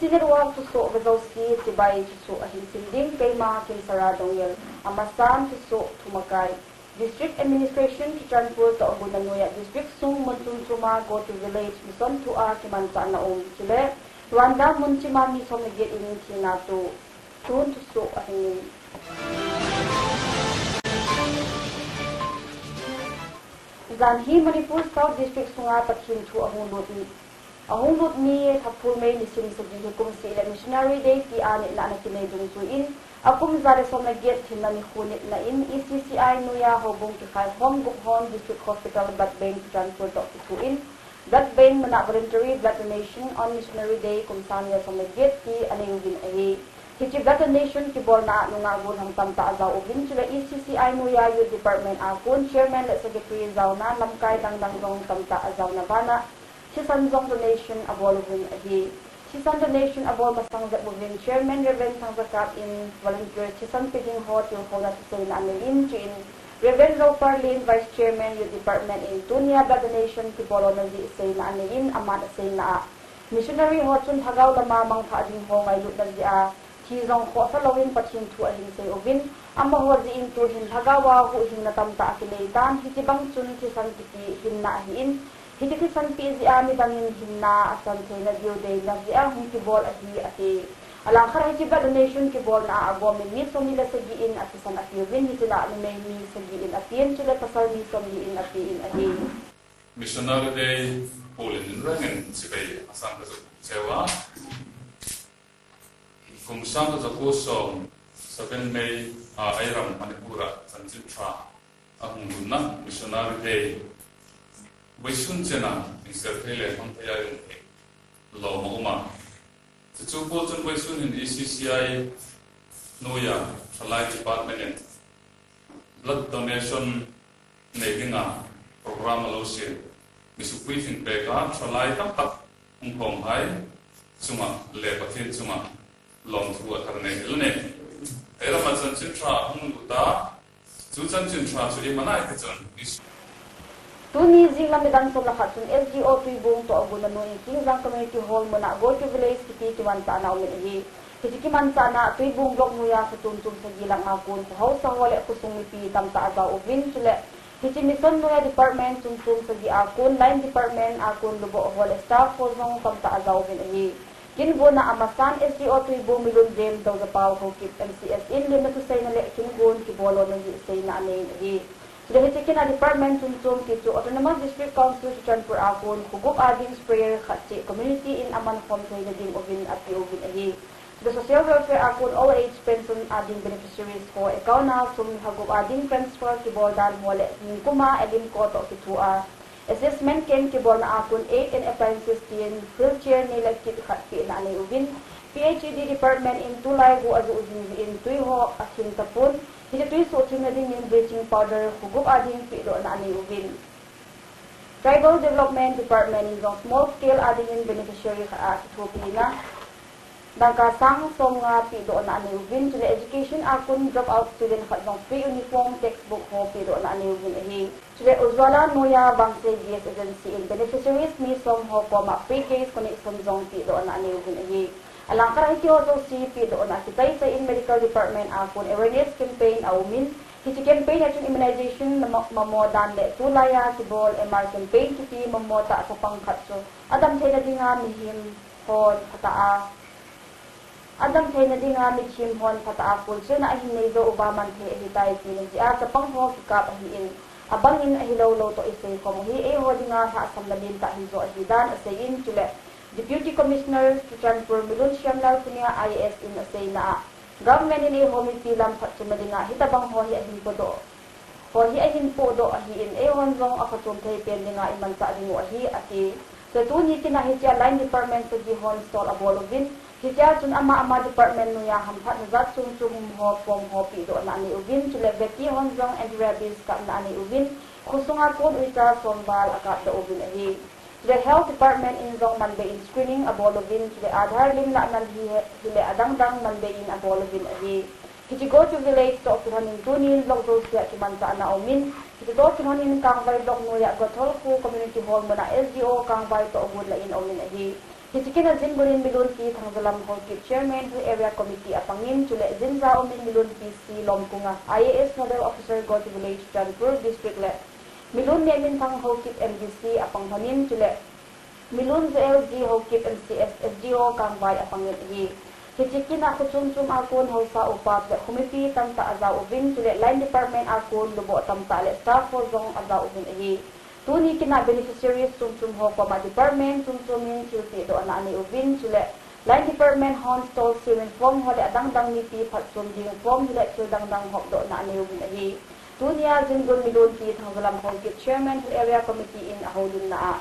TCN wang tuso Gazowski tibay tuso ahin sinding kay mga kinsaradong yel amasan tuso tumakay. District Administration Kichanpur to Agunanuya District Sung Muntunsuma go to village Mison Tua Kimansa Naum Chile Rwanda Munchima Misom Nagit in Chinato Tun tuso ahin. Zanhi Manipur South District Sunga Patchin to Ahungut ni Kapul May ni Sing sa Gihikum sila Missionary Day ti ani na nakinay dungsuin. Akum zare som nagget hinna ni khunit na in ECCI nuya hobong kikay home gukhon District Hospital Blood Bank transfer to isuin. Blood Bank mana voluntary blood donation on Missionary Day kum sanya som nagget ti ani ugin ahi. Hichi blood donation kibol na nunga gun hang tamta azaw ugin sila ECCI nuya Youth Department akun Chairman at Secretary zaw na lamkay dangdang gong tamta azaw na bana. Chisanzong donation abol ugin ahi. Chisan donation abol masang ugin Chairman Reverend sang zakat in volunteer Chisan piging hot yung hona sa say na amin chin Reverend Ropar Lin Vice Chairman Youth Department in Tunia blood donation kibolo na di say na amin amat say na missionary hot sun hagaw lamamang kaading ho ngay lut na di Chizong ko sa lawin pathin tu ahin say ugin ang mahod di into hin hagawa hu hin natamta akileitan hitibang chun chisan kiti hin na ahin Hiti kisan PZI ami dangin hinna asan say na diyo day na diya hong kibol ahi ati. Alang kara hiti ba donation kibol na agomin miso nila sa giin at isan at yubin hiti na may mi sa giin atin sila pasal miso giin atin ahi. Missionary Day Polin Rangen sibay asan ka sewa. Kung saan ka sa kusong sa May Ayram Manipura San Sitra ang guna Missionary Day Waisun jena Mr. Pele Montaya yung law mauma. Sa tsupo dyan waisun in ECCI Nuya Salai Department blood donation na program alosin. Misupwifing peka Salai tampak umpong hai suma lepatin suma long tuwa karne ilne. Era matsan sintra humuta Susan sintra so imana ikatsan Tuni zing lamidang som lakat sun LGO tuibong to agunanon in Kingzang Community Hall muna go to village kiti kimansa na umin ihi. Kiti kimansa na tuibong blok muya kutuntum sa gilang akun kuhaw sa wale kusung mipi tamta azaw ubin sule. Kiti mison muya department tuntum sa akun line department akun lubo wale staff kusung tamta azaw ubin ihi. Kingo na amasan LGO tuibong milon jem daw sa paw hukip MCS in limit to say na le kingon kibolo na say na anayin ihi. Sudah hitikin na department tuntum kitu autonomous district council sa Chanpur akon hugop ading sprayer khatsi community in aman home say na ding ovin at ovin ahi. Sudah social welfare akon all age pension ading beneficiaries ko ikaw na sum hugop ading transfer kibol dan wale ning kuma elim ko to kitua. Assessment ken kibol na akon 8 and appliances tin wheelchair nila kit khatsi na ani ovin. PhD department in Tulay go azu uzin in Tuyho asin tapon. Hiti tuwi suotin na din yung bleaching powder hugop ading pido na ani ugin. Tribal Development Department in small scale ading yung beneficiary ka Pilipina. Nagkasang som nga pido na ani ugin. Sila education akon dropout student ka free uniform textbook ho pido na ani ugin ahi. Sila uzwala nuya bangse GS agency in beneficiaries ni som ho koma free case kuni som zong pido na ani ugin ahi. Alang karang iti also si pido na kitay sa in medical department akon awareness campaign aumin hiti campaign at yung immunization na mamodan le tulaya kibol MR campaign kiti mamota sa pangkatso adam say na di nga mihim hon pataa adam say na di nga mihim hon pataa pulso na ahinay do ubaman kay ahitay silang siya sa pangho kikap ahiin abangin ahilaw-law to isay komuhi ho di nga sa asam na binta hizo ahidan asayin chule Deputy Commissioner to Transfer Milon Siyam Larpunia IAS in Asay na government ini homi pilam pat sumadinga hitabang hohi ahin po do. Hohi ahin po do ahiin honzong akatum kay pendinga iman sa adingo ahi ati. Sa tuni kinahitya line department sa gihon stall abolovin. Hitya sun ama department nuya hampat na zat sum ho pom hopi do na ani uvin chule beti honzong and rabies ka na ani uvin. Kusunga kon uita sombal akat da uvin ahi. The Health Department in Zong Manbein screening abolovin the Adhar lim na nan hile adangdang Manbein abolovin ahi. Kiti go to village to okuhanin tunin blog those siya kimansa na umin. Kiti go to hanin kang bay blog nuya gotol ku community hall mo na LGO kang bay to ogud la in umin ahi. Hitikin na Zinburin Milun P. Thangzalam Holkip Chairman hu Area Committee apangin chule Zinza Umin Milun PC Lomkunga IAS Nodal Officer Go to Village Janpur District Le Milun Nemin Thang Holkip MDC apanghanin chule Milun ZLG Holkip MCS SGO Kangbay apangin hi Hitikin na kutsum akun hosa upat le committee tamta aza ubin chule Line Department akun lubo tamta le staff for zong aza ubin hi Tuni kina beneficiaries sum ho pama department sum kilti do ana ani ubin chule Line Department hon stall simin form ho le dang ni pi phat sum ding form le chul dang hok do na ani ubin hi Tunia Zingun Milun P. Thangzalam Holkip Chairman Area Committee in Ahodun na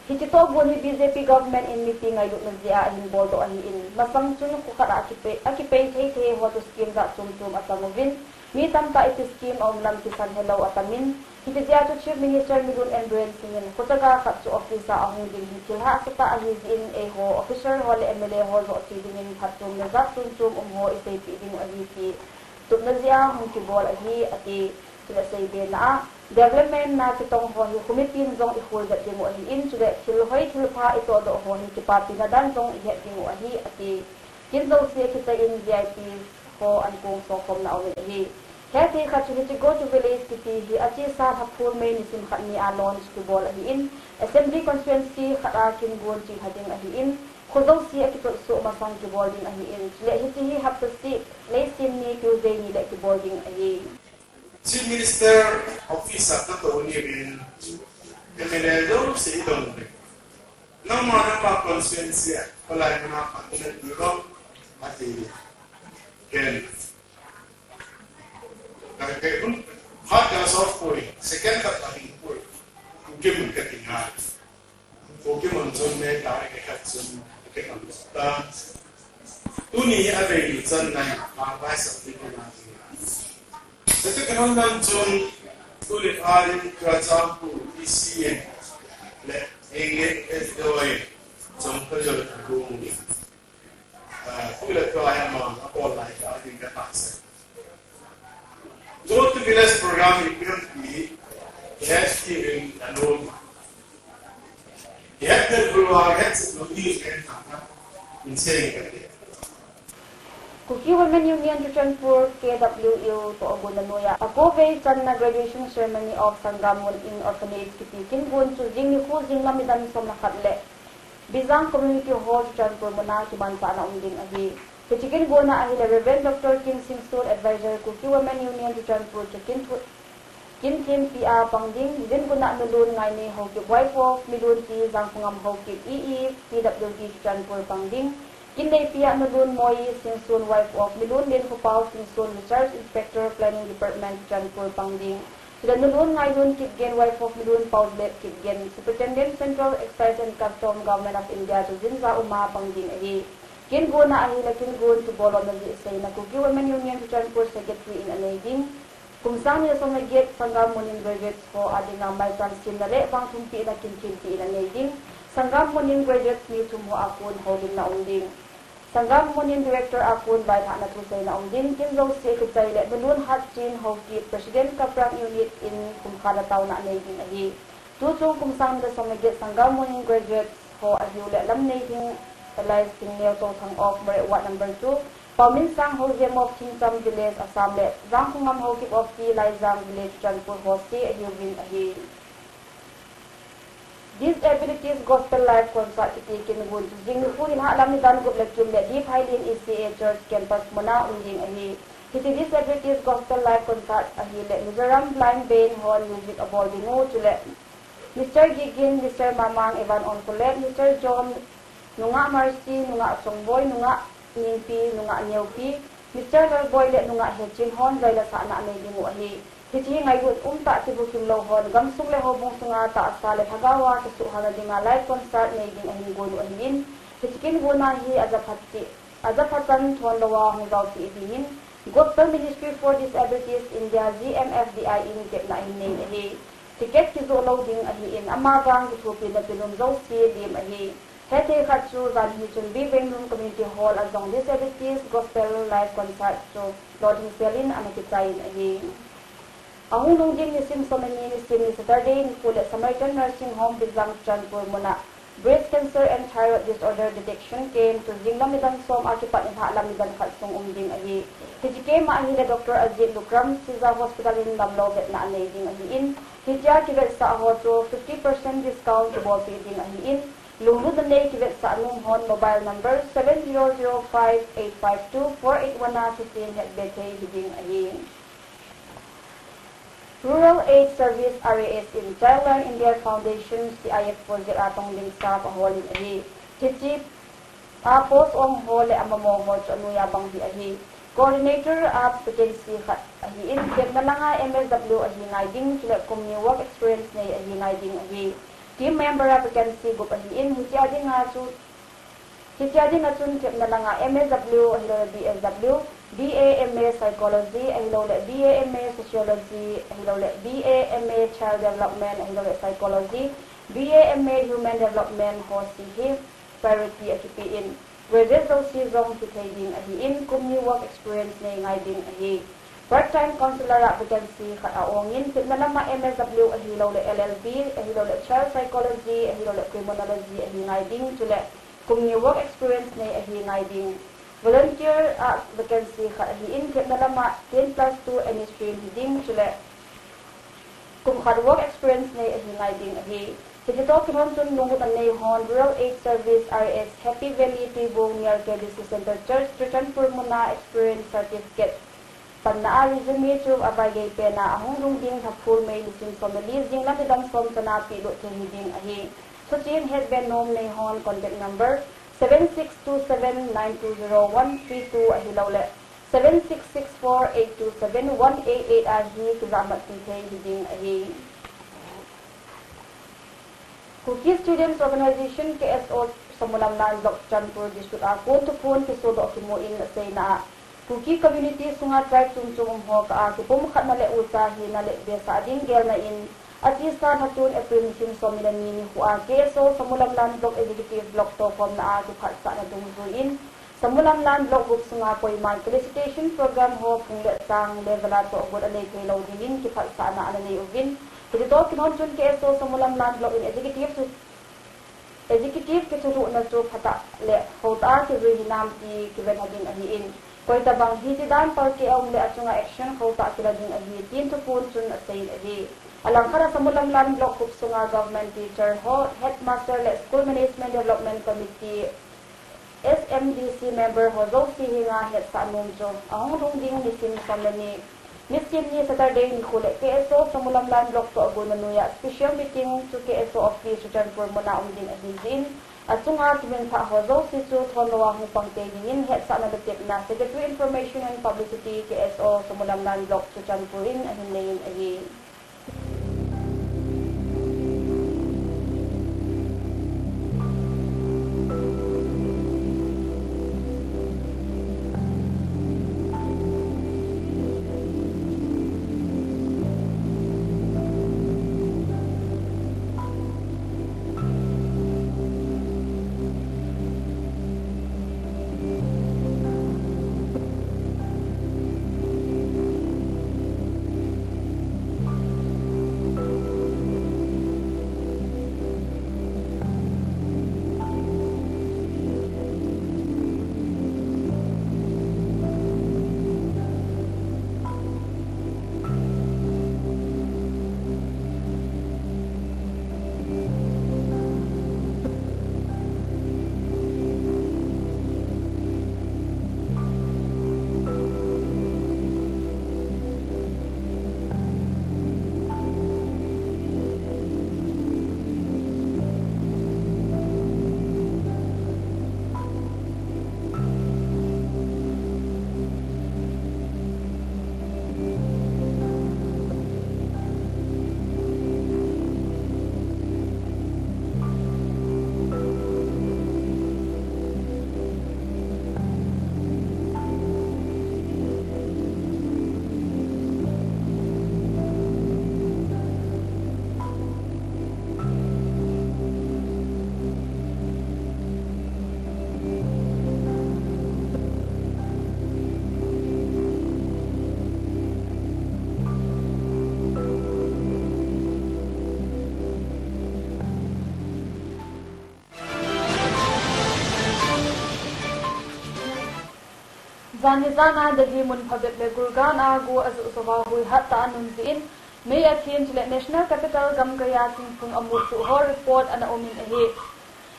Hitito buni BJP government in meeting ay lut nazia in boldo ani in masang chun ko kara akipe the ho to scheme da sum atamovin mi tamta iti scheme om lam kisan hello atamin hitizia to Chief Minister Milun Enduen singin kutaga khatsu office ahung ding hitilha sata ahis in a ho officer ho le MLA ho zo tiding phatum na zat sum ho ite piding ahiti tut nazia hung kibol ahi ati sila say na development na kitong ho hi committee zong ihul dat dingo ahi in sude silhoy thilpha ito do ho hi kipati na dan zong ihe dingo ahi ati kinzo siya kita in VIP ho ankong sokom na awin ahi Heti kachuliti go to village kiti hi achi sa hapur may nisim khat ni alon skibol ahi in assembly constituency khata kin gon chi hading ahi in khuzo si akito so masang kibol ding ahi in le hiti hi hapsi le sim ni tuesday ni le kibol ding ahi Chief Minister Office at the Tony in the Menelo City Donde. No more about constituency, but I cannot continue to go at the end. Hot gas off point, second cut having point, give him cutting hard. Pokemon zone made like a cut some dance. Tuni Abbey, Sunday, my vice of people. Ito kinondan zon ulit arin kazapu TCN le engin SDOE zon kayo kung ulit ko ay mga online ating katasa. Go to village program currently has given enrollment. Yet the program has looking in saying that. Kuki Women Union to Chanpur KWU to Ogunanoya. Ako based on the graduation ceremony of Sangramon in Orphanage Kitikin Gun to Jing Nifu Jing Lamidan from Nakatle. Bizang Community Hall to Chanpur Mona Kibansa na Unding Ahi. Kitikin Guna Ahi Reverend Dr. Kim Singstool Advisor Kuki Women Union to Chanpur Kin Kim PR Pangding Din Guna Milun Ngay ni Hokip Wife of Milun Ti Zang Pungam Hokip EE PWD to Chanpur Pangding Kinday Pia Nudun Moy Singsun wife of Milun Din Kupao Singsun Research Inspector Planning Department Chanpur Pangding. Sila Nudun Ngayon Kitgen wife of Milun Paudlet Kitgen Superintendent Central Excise and Custom Government of India to Zinza Uma Pangding Ahi. Kingun na ahi na kingun to bolo na di isay na Kuki Women Union to Chanpur Secretary in Anaging. Kung saan nila sa nag-get sanggam munin graduates ko adi nga may transkin na le pang tumpi na kinkinti in Anaging. Sanggam munin graduates ni tumo akun holding na unding. Sanggam munin director akun by na tusay na unding kinzo si kitay le Milun Hatchin Hokip President Kaprang Unit in kumkada tao na Anaging ahi. Tutong kung saan nila sa nag-get sanggam munin graduates ko ahi uli alam na yung Elias Tingneo to Thang of What number 2 Paminsang Hogem of Kingsam Village Assembly Zangkungam Hokip of Ki Laizang Village Chanpur Hosi Ayubin Ahi. Disabilities Gospel Life Concert itikin gun Jingfu in alam ni dan gup lekum le Deep Highland ECA Church Campus Muna Unding Ahi. Hiti Disabilities Gospel Life Concert Ahi le Mizoram Blind Bane Hall Music Awarding Chule Mr. Gigin, Mr. Mamang Evan Oncolet, Mr. John Nunga Marcy, Nunga Songboy, Nunga Nimpi, Nunga Nyaupi, Mr. Lalboy le Nunga Hechin Hon, Zaila sa na may dingo ahi. Hiti ngayon umta tibukin lohon, gamsung le hobong sunga taas sale hagawa, kisuha na di nga live concert na iging ahing gulo ahin. Hitikin guna hi azapatan tuwan lawa hong daw si ibihin. Gospel Ministry for Disabilities India GMFDI initip na ahin ahi. Tiket kizo loading ahiin, amagang gitupin na pinunzaw si dim ahi. Hete Katsu Zan Hichun Bibengun Community Hall Azong Disabilities Gospel Live Concert So Loading Selin Anakitain Ahi. Ahunong din ni Sim Somani ni Sim ni Saturday ni Kulit Samaritan Nursing Home Bizang Chanpur Muna. breast cancer and thyroid disorder detection came to Jinglam Midan Som akibat ng halam Midan Katsong Umding Ahi. Hijike maahila Dr. Ajit Lukram Siza Hospital in Lamlaw na anaying ahiin. Hijya kibet sa ahoto 50% discount to ball feeding ahiin. Lungod na nay kibet sa anong hon mobile number 7005-852-481 na sisin hetbete hiding ahiin. Rural Aid Service RAS in Thailand India Foundation CIF project atong din sa paholin ahi. Chichip apos ong hole amamomo sa anuyabang di ahi. Coordinator of Vacancy ahi in kep na lang MSW ahi ngayding sila kumni work experience na ahi ngayding ahi. Team member of Vacancy group ahi in hitiadi nga su hitiadi nga sun kep na lang MSW ahi BSW BA/MA Psychology, ahilole BA/MA Sociology, ahilole BA/MA Child Development, ahilole Psychology, BA/MA Human Development, HOSIHI, Priority Akipiin. Result season kitaying ahiin, kumni work experience na ngayding ahi. Part-time counselor vacancy kaaongin, kitnalama MSW, ahilole LLB, ahilole Child Psychology, ahilole Criminology, ahi ngayding, tule kumni work experience na ahi ngayding. Volunteer vacancy kaahiin kaya nalama 10+2 any stream hiding sila kung work experience na ahingay ding ahi. Sige to kinonsun lungkot ang nayhon Rural Aid Service RS Happy Valley Tibong near KDC Center Church return for muna experience certificate. Pannaa resume to abagay pena ahong lungding hapul may lisin family zing lamidang som sa napi do hiding ahi. So chin head benom nayhon contact number 7627920132 ahilawle 7664827188 ahi kizamat titay hiding ahi. Cookie Students Organization KSO sa Mulamnan Block Chanpur District ako tupon kisodo kimuin na say na Cookie Community sunga tribe sumsum ho ka ako pumukat na leusa hinale sa ading gel na in at isa hatun April mission so milanini huwa keso sa Mulamlan Block Executive Block to form na ako katsa na dumuzuin sa Mulamlan Block group nga po yung felicitation program ho kung sang level ato agud anay kay lawdin kipatsa na anay ugin dito kinonsun keso sa Mulamlan Block in executive kisuru na to pata le hota ki hinam ti kiben hadin ahiin koy tabang hitidan parki ang le at nga action hota sila din ahiin to punsun at say ahi. Alang kara sa Mulamlan Block Group nga government teacher ho, headmaster le School Management Development Committee, SMDC member ho, zo sihi nga het sa anunso. Ang rungding nisim sa mani, nisim ni Saturday ni Kule, KSO sa Mulamlan Block to Agunanuya, special meeting to KSO office, return for muna umding adizin, at sunga kimin sa ho, zo si Su Tonawahong pangtegingin, het sa analitip na Secretary Information and Publicity, KSO sa Mulamlan Block to Chanpurin, ahinayin ahi. Zanizana Delhi mun phabet le Gurgan agu azu soba hui hatta nunzin may akin chile national capital gam kaya singpung amut su ho report ana omin ahi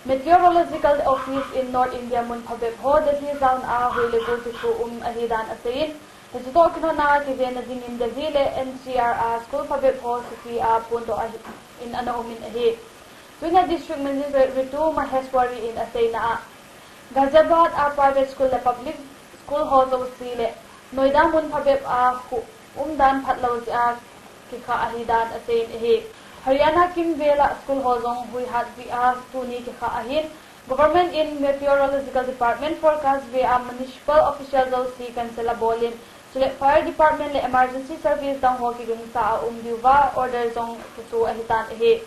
meteorological office in North India mun phabet ho Delhi zone a hui le gu su ahi dan asain Hesito kino na kiven na dingin Delhi le NCR a school phabet ho suki a punto ahi in ana omin ahi Tuina district manager Ritu Maheshwari in asaina Ghaziabad a private school le public school ho zo sile Noida mun phabet a dan phatlo a kika ahidan asain ahi Haryana Kimvela school ho zong hui hat vi a tuni kika ahin Government in Meteorological Department forecast via municipal official zo si kansela bolin Sule fire department le emergency service dang ho ki gung sa diwa order zong kusu ahitan ahi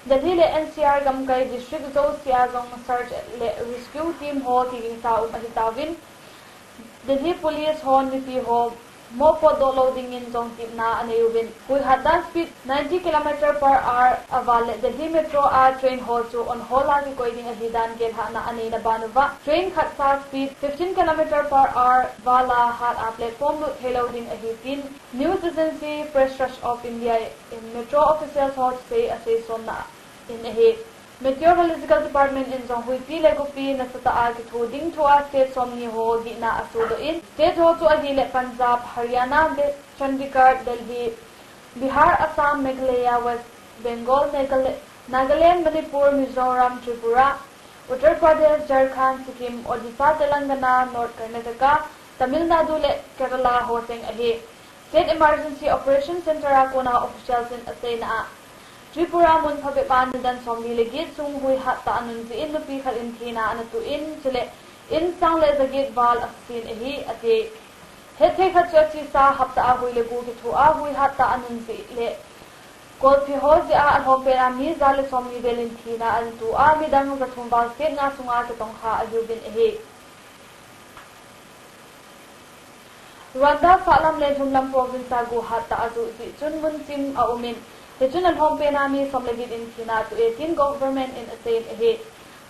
Delhi le NCR gam kai district zo sia zong search le rescue team ho ki gung sa ahitawin Delhi police ho nipi ho mo podo loading in zong tip na anayubin hui hadan speed 90 km/h avale Delhi metro a train ho chu on hola ki koiding ahidan gel ha na anay na banuwa train khat sa speed 15 km/h wala hat a platform lut loading ahitin news agency press trust of India in metro officials ho say asay sonna in ahi Meteorological Department in zong hui pi le gupi na sata a ki thoding thua state somni ho di na asudo in state ho chu ahi le Punjab Haryana Chandigarh Delhi Bihar Assam Meghalaya West Bengal Nagaland Manipur Mizoram Tripura Uttar Pradesh Jharkhand Sikkim Odisha Telangana North Karnataka Tamil Nadu le Kerala ho teng ahi State Emergency Operations Center a kona officials in asaina Tripura mun phabet ban dan somli legit sung hui hatta anun zi in lupi khal in thina anatu in chile in sang le zagit wal asin ehi ate hethe kha chachi sa hapta a hui le gu ki thu a hui hatta anun zi le kol phi ho zi a ho pe a mi za le somli belin thina antu a mi dang za thum ba se nga sunga ke tong kha ayubin ehi Rwanda Salam le Jumlam province a gu hatta azu zi chun mun sim a umin Hechun al home penami somlegit in China to 18 government in asain ahe.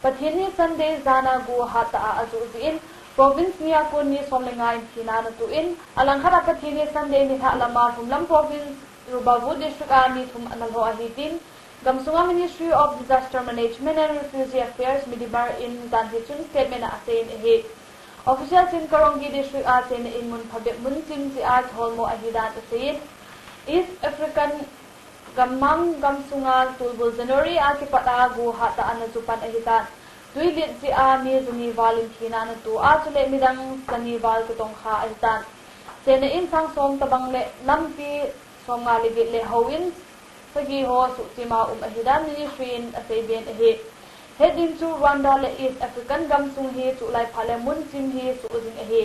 Pathini Sunday zana gu hata a azu in province niya kun ni somlenga in China na to in alangkhara pathini Sunday ni tha lama humlam province Rubavu district ani thum analho ahitin Gamsunga Ministry of Disaster Management and Refugee Affairs Midibar in Danhechun statement asain ahe. Officials in Karongi district asain in mun phabet mun sim si a holmo ahidan asain East African Gamang Gamsunga Tulbul January aki pata gu hata anazupan ahitan Tuilit si a mi zuni valin thina na tu a chule midang sani val kitong kha ahitan Sena in sang som tabang le lampi som nga ligit le hawin sagi ho su sima ahidan ministry in asabian ahi Heading to Rwanda le East African Gamsung hi chu lai phale mun sim hi su uzing ahi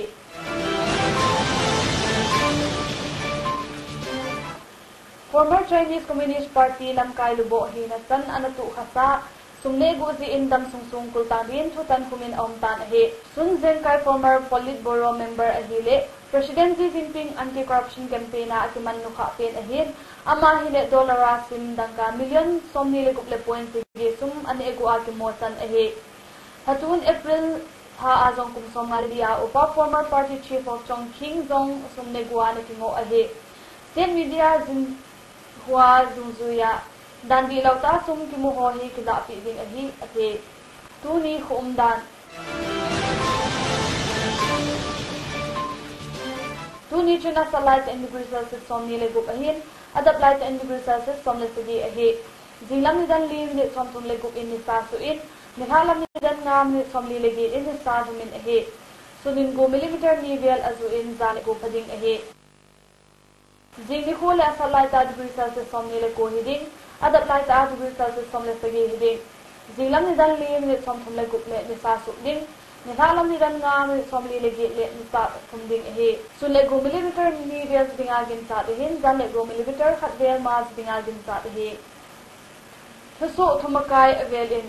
Former Chinese Communist Party Lamkai Lubo Hinatan Anatu Khasa Sungne Guzi Indam Sungsung Kultangin Tutan Kumin Omtan Ahe Sun Zengkai former Politburo member Ahile President Xi Jinping anti-corruption campaign Akiman Nukha Pen Ahin Ama Hile Dolara Sim Dangka million Somni Lekuple points Sum Ane Egu Akimosan Ahe Hatun April Ha Azong Kum Somalia Upa former party chief of Chongqing Zong Sumne Guan Kingo Ahe State media Hua Zungzuya Dan di lauta sum ki muhohi ki da pi ding ahi ate tuni khum dan tuni chuna salat and degree celsius som ni le gup ahin adap light and degree celsius som le sigi ahi jinglam ni dan li ni som tun le gup in ni sa su in nithalam ni dan ngam ni som li le gi in sa min ahi sunin go millimeter ni vel azu in zan go pading ahi Jingni khole asalai ta degree celsius som ni le ko hiding Adat lai ta degree celsius som le sagi hiding Jinglam ni dan li ni som thum le gup le ni sa su ding Nithalam ni dan ngam ni som li le gi le ni sa thum ding ahi Su le go millimeter ni vel dinga gin sa dihin zan le go millimeter khat vel mas dinga gin sa dihi Thusu thumakai avel in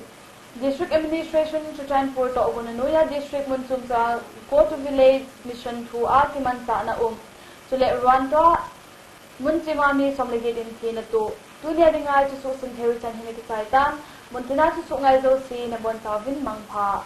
District Administration Chutanpur to Ogunanoya District Munsum sa go to village mission to Akiman sa na Sule Rwanda Munsimami somlegit in Tina to Tulia dingai to Susan Terry Chan Hiniki Saitan Muntina to Sungai Zo Si na Bon Tavin Mangpa